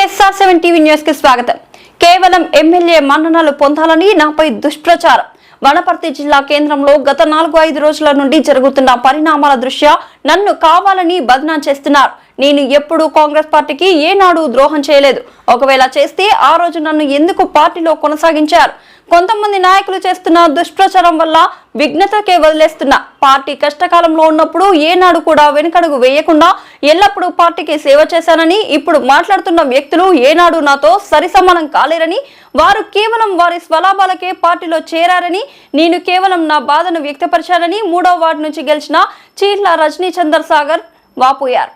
SR7 TV news కి స్వాగతం. కేవలం ఎమ్మెల్యే మన్ననలు పొందాలని నాపై దుష్ప్రచారం. వనపర్తి జిల్లా కేంద్రంలో గత 4-5 రోజుల నుండి జరుగుతున్న పరిణామాల దృష్ట్యా నన్ను కావాలని బదనాం చేస్తున్నారు. నేను ఎప్పుడూ కాంగ్రెస్ పార్టీకి ఏనాడు ద్రోహం చేయలేదు. ఒకవేళ చేస్తే ఆ రోజు నన్ను ఎందుకు పార్టీలో కొనసాగించారు? కొంతమంది నాయకులు చేస్తున్న దుష్ప్రచారం వల్ల విఘ్నతకే వదిలేస్తున్నా. పార్టీ కష్టకాలంలో ఉన్నప్పుడు ఏనాడు కూడా వెనుకడుగు వేయకుండా ఎల్లప్పుడూ పార్టీకి సేవ చేశానని ఇప్పుడు మాట్లాడుతున్న వ్యక్తులు ఏనాడు నాతో సరిసమానం కాలేరని, వారు కేవలం వారి స్వలాభాలకే పార్టీలో చేరారని, నేను కేవలం నా బాధను వ్యక్తపరిచానని 3వ వార్డు నుంచి గెలిచిన చీర్ల రజనీ చందర్ సాగర్ వాపోయారు.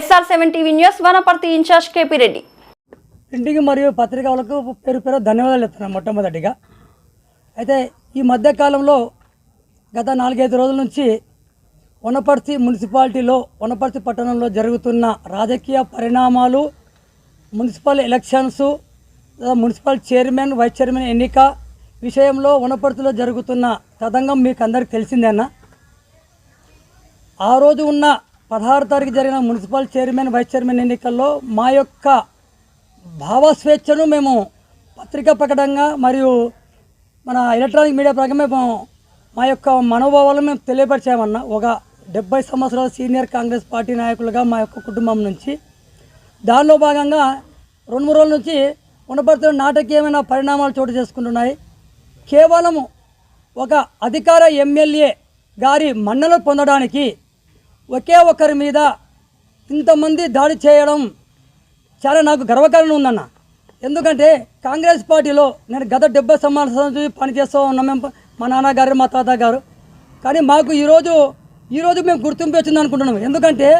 SR7 TV news Wanaparthy in charge KP Reddy. Printing మరియు పత్రికలకు పేరు ధన్యవాదాలు చెప్తున్నాను. మొట్టమొదటిగా అయితే ఈ మధ్యకాలంలో గత 4-5 రోజుల నుంచి వనపర్తి మున్సిపాలిటీలో వనపర్తి పట్టణంలో జరుగుతున్న రాజకీయ పరిణామాలు, municipal elections, municipal chairman, vice chairman ఎన్నిక విషయంలో వనపర్తిలో జరుగుతున్న తతంగం మీకు అందరికీ తెలిసిందేనా? ఆ రోజు ఉన్న 16వ తారీఖు జరిగిన మున్సిపల్ చైర్మన్, వైస్ చైర్మన్ ఎన్నికల్లో మా యొక్క భావస్వేచ్ఛను మేము పత్రికా ప్రకటనగా మరియు మన ఎలక్ట్రానిక్ మీడియా ప్రకారం మేము మా యొక్క మనోభావాలను మేము తెలియపరిచామన్నా. ఒక 70 సంవత్సరాల సీనియర్ కాంగ్రెస్ పార్టీ నాయకులుగా మా యొక్క కుటుంబం నుంచి దానిలో భాగంగా 2-3 రోజుల నుంచి వనపర్తిలో నాటకీయమైన పరిణామాలు చోటు చేసుకుంటున్నాయి. కేవలము ఒక అధికార ఎమ్మెల్యే గారి మన్ననలు పొందడానికి ఒకే ఒక్కరి మీద ఇంతమంది దాడి చేయడం చాలా నాకు గర్వకారణం ఉందన్న. ఎందుకంటే కాంగ్రెస్ పార్టీలో నేను గత 70 సంవత్సరాల నుంచి పనిచేస్తూ ఉన్నాం. మేము మా నాన్నగారు, మా తాతగారు. కానీ మాకు ఈరోజు మేము గుర్తింపు వచ్చింది అనుకుంటున్నాం. ఎందుకంటే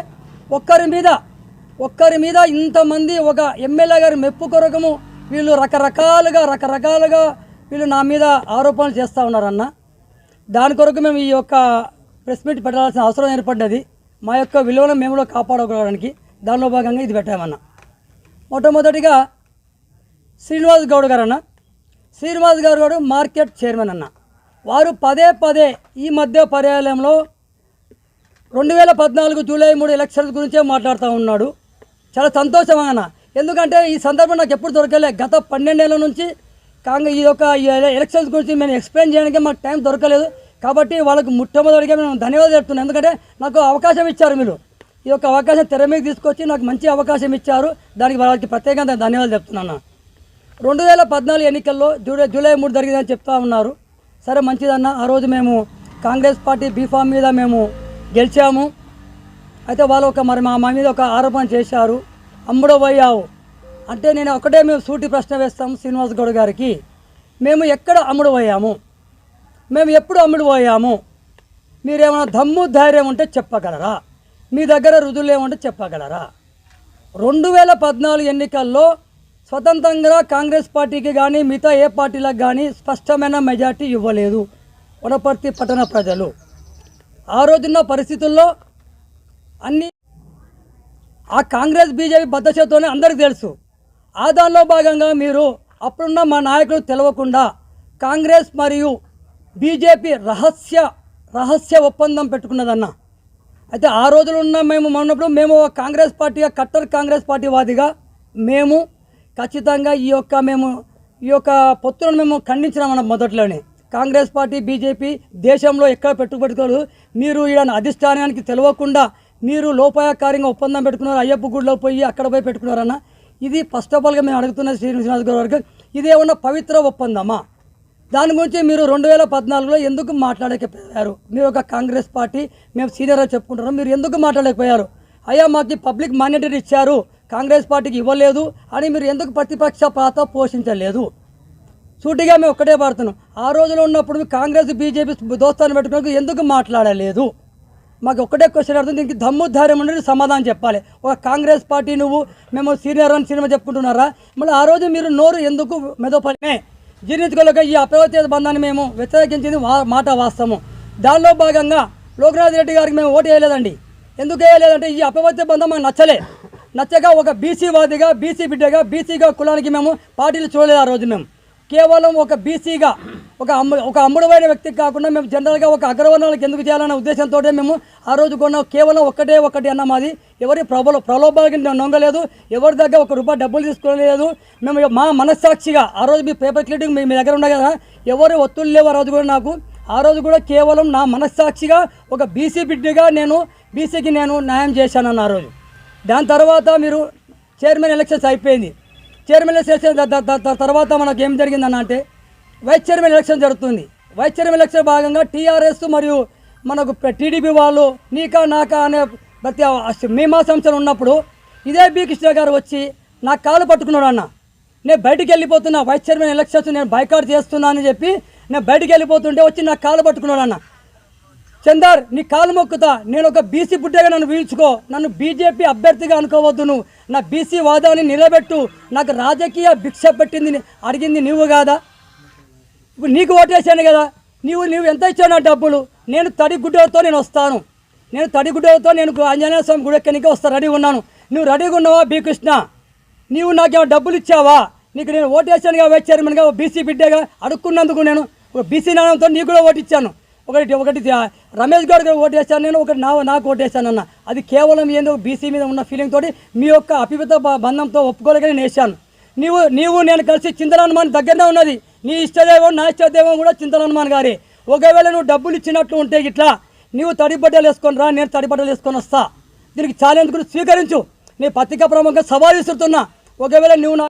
ఒక్కరి మీద ఇంతమంది ఒక ఎమ్మెల్యే గారి మెప్పు కొరకము వీళ్ళు రకరకాలుగా వీళ్ళు నా మీద ఆరోపణలు చేస్తూ ఉన్నారన్న. దాని కొరకు మేము ఈ యొక్క ప్రెస్ మీట్ పెట్టాల్సిన అవసరం ఏర్పడ్డది. మా యొక్క విలువలను మేము కూడా కాపాడుకోవడానికి దానిలో భాగంగా ఇది పెట్టామన్నా. మొట్టమొదటిగా శ్రీనివాస్ గౌడ్ గారు మార్కెట్ చైర్మన్ అన్న. వారు పదే ఈ మధ్య పర్యాలయంలో 2014 జూలై 3 ఎలక్షన్స్ గురించే మాట్లాడుతూ ఉన్నాడు. చాలా సంతోషం అన్న. ఎందుకంటే ఈ సందర్భం నాకు ఎప్పుడు దొరకలే. గత 12 ఏళ్ళ నుంచి ఈ యొక్క ఎలక్షన్స్ గురించి మేము ఎక్స్ప్లెయిన్ చేయడానికి మాకు టైం దొరకలేదు. కాబట్టి వాళ్ళకు మొట్టమొదటిగా మేము ధన్యవాదాలు చెప్తున్నాం. ఎందుకంటే నాకు అవకాశం ఇచ్చారు. మీరు ఈ యొక్క అవకాశం తెర మీద తీసుకొచ్చి నాకు మంచి అవకాశం ఇచ్చారు. దానికి వాళ్ళకి ప్రత్యేకంగా ధన్యవాదాలు చెప్తున్నాను. 2014 ఎన్నికల్లో జూలై 3 జరిగిందని చెప్తా ఉన్నారు. సరే మంచిదన్న. ఆ రోజు మేము కాంగ్రెస్ పార్టీ బీఫామ్ మీద మేము గెలిచాము. అయితే వాళ్ళు మా మీద ఒక ఆరోపణ చేశారు. అమ్ముడవయ్యావు అంటే నేను మేము సూటి ప్రశ్న వేస్తాము శ్రీనివాస్ గౌడ్ గారికి. మేము ఎక్కడ అమ్ముడవయ్యాము? మేము ఎప్పుడు అమ్ముడుపోయాము? మీరేమైనా దమ్ము ధైర్యం ఉంటే చెప్పగలరా? మీ దగ్గర రుజువులు ఏమంటే చెప్పగలరా? 2014 ఎన్నికల్లో స్వతంత్రంగా కాంగ్రెస్ పార్టీకి కానీ మిగతా ఏ పార్టీలకు కానీ స్పష్టమైన మెజార్టీ ఇవ్వలేదు వనపర్తి పట్టణ ప్రజలు. ఆ రోజున్న పరిస్థితుల్లో అన్ని ఆ కాంగ్రెస్ బీజేపీ బద్దచేతోనే అందరికీ తెలుసు. ఆ దానిలో భాగంగా మీరు అప్పుడున్న మా నాయకులు తెలవకుండా కాంగ్రెస్ మరియు బీజేపీ రహస్య ఒప్పందం పెట్టుకున్నదన్న. అయితే ఆ రోజులు ఉన్న మేము ఉన్నప్పుడు మేము కాంగ్రెస్ పార్టీగా కట్టర్ కాంగ్రెస్ పార్టీ వాదిగా మేము ఖచ్చితంగా ఈ యొక్క పొత్తులను మేము ఖండించినామన్న. మొదట్లోనే కాంగ్రెస్ పార్టీ బీజేపీ దేశంలో ఎక్కడ పెట్టుకోలేదు. మీరు ఈడ అధిష్టానానికి తెలియకుండా మీరు లోపాయకారంగా ఒప్పందం పెట్టుకున్నారు. అయ్యప్ప గుడిలో పోయి అక్కడ పోయి పెట్టుకున్నారన్న. ఇది ఫస్ట్ ఆఫ్ ఆల్గా మేము అడుగుతున్న శ్రీనివాస్ గౌడ్ గారికి, ఇదేమన్నా పవిత్ర ఒప్పందమా? దాని గురించి మీరు 2014లో ఎందుకు మాట్లాడలేకపోయారు? మీరు ఒక కాంగ్రెస్ పార్టీ మేము సీనియర్గా చెప్పుకుంటున్నాం, మీరు ఎందుకు మాట్లాడలేకపోయారు? అయ్యా మాకు పబ్లిక్ మానిటరీ ఇచ్చారు, కాంగ్రెస్ పార్టీకి ఇవ్వలేదు అని మీరు ఎందుకు ప్రతిపక్ష పాత్ర పోషించలేదు? సూటిగా మేము ఒక్కటే పడుతున్నాం. ఆ రోజులో ఉన్నప్పుడు కాంగ్రెస్ బీజేపీ దోస్తాన్ని పెట్టుకుని ఎందుకు మాట్లాడలేదు? మాకు ఒక్కటే క్వశ్చన్ అడుగుతుంది. దీనికి దమ్ము ధైర్యం ఉండేది సమాధానం చెప్పాలి. ఒక కాంగ్రెస్ పార్టీ మేము సీనియర్ అని సినిమా చెప్పుకుంటున్నారా? మళ్ళీ ఆ రోజు మీరు నోరు ఎందుకు మెదపలే? జీర్ణించుకోలేక ఈ అప్రవత్య బంధాన్ని మేము వ్యతిరేకించింది మాట వాస్తవము. దానిలో భాగంగా లోక్నాథ్ రెడ్డి గారికి మేము ఓటు వేయలేదండి. ఎందుకు వేయలేదంటే ఈ అప్రవత్య బంధం మాకు నచ్చక ఒక బీసీ వాదిగా, బీసీ బిడ్డగా, బీసీగా కులానికి మేము పార్టీలు చూడలేదు. ఆ రోజు మేము కేవలం ఒక బీసీగా ఒక అమ్ముడమైన వ్యక్తికి కాకుండా మేము జనరల్గా ఒక అగ్రవర్ణాలకు ఎందుకు చేయాలనే ఉద్దేశంతో మేము ఆ రోజు కొన్న కేవలం ఒకటి అన్న మాది. ఎవరి ప్రలోభాలకి నొంగలేదు, ఎవరి దగ్గర ₹1 డబ్బులు తీసుకోలేదు. మేము మా మనస్సాక్షిగా ఆ రోజు మీ పేపర్ క్లిప్పింగ్ మీ దగ్గర ఉన్నాయి కదా, ఎవరు ఒత్తులు లేవు ఆ రోజు కూడా నాకు. ఆ రోజు కూడా కేవలం నా మనస్సాక్షిగా ఒక బీసీ బిడ్డగా బీసీకి నేను న్యాయం చేశానన్న ఆ రోజు. దాని తర్వాత మీరు చైర్మన్ ఎలక్షన్స్ అయిపోయింది. చైర్మన్ ఎలక్షన్ తర్వాత మనకు ఏం జరిగిందన్న అంటే వైస్ చైర్మన్ ఎలక్షన్ జరుగుతుంది. వైస్ చైర్మన్ ఎలక్షన్ భాగంగా టీఆర్ఎస్ మరియు మనకు టీడీపీ వాళ్ళు నీకా నాకా అనే ప్రతి మీమాంసలు ఉన్నప్పుడు ఇదే బి కృష్ణ గారు వచ్చి నా కాలు పట్టుకున్నాడు. అన్న నేను బయటికి వెళ్ళిపోతున్నా, వైస్ చైర్మన్ ఎలక్షన్స్ నేను బైకాట్ చేస్తున్నా అని చెప్పి నేను బయటికి వెళ్ళిపోతుంటే వచ్చి నా కాలు పట్టుకున్నాడు. అన్న చందర్ నీ కాలు మొక్కుతా, నేను ఒక బీసీ బుడ్డగా నన్ను వీల్చుకో, నన్ను బీజేపీ అభ్యర్థిగా అనుకోవద్దు, నువ్వు నా బీసీ వాదాన్ని నిలబెట్టు, నాకు రాజకీయ భిక్ష పెట్టింది అడిగింది నువ్వు కాదా, ఇప్పుడు నీకు ఓటేసాను కదా, నువ్వు ఎంత ఇచ్చావు నా డబ్బులు, నేను తడిగుడ్డలతో నేను వస్తాను, నేను తడిగుడ్డలతో నేను ఆంజనేయ స్వామి గుడి ఎక్కడికి వస్తా రెడీగా ఉన్నాను, నువ్వు రెడీగా ఉన్నావా బి కృష్ణ, నీవు నాకేమో డబ్బులు ఇచ్చావా, నీకు నేను ఓటేసాను కదా వైస్ చైర్మన్గా బీసీ బిడ్డగా అడుక్కున్నందుకు నేను బీసీ నాణంతో నీకు కూడా ఓటిచ్చాను, ఒకటి రమేష్ గౌడ్ గారు ఓటేసాను నేను, ఒకటి నాకు ఓటేసాను అన్న. అది కేవలం ఏందో బీసీ మీద ఉన్న ఫీలింగ్ తోటి మీ యొక్క అపిత బంధంతో ఒప్పుకోలేక నేను వేసాను. నీవు నేను కలిసి చింతలనుమాన్ దగ్గరనే ఉన్నది, నీ ఇష్టదేవం నా ఇష్టదేవం కూడా చింతలనుమాన్ గారి. ఒకవేళ నువ్వు డబ్బులు ఇచ్చినట్లు ఉంటే ఇట్లా నీవు తడిబట్టలు వేసుకొని రా, నేను తడిబట్టలు వేసుకొని వస్తా, దీనికి ఛాలెంజ్ కూడా స్వీకరించు, నీ పత్రికా ప్రముఖంగా సవాల్ విసురుతున్నా. ఒకవేళ నువ్వు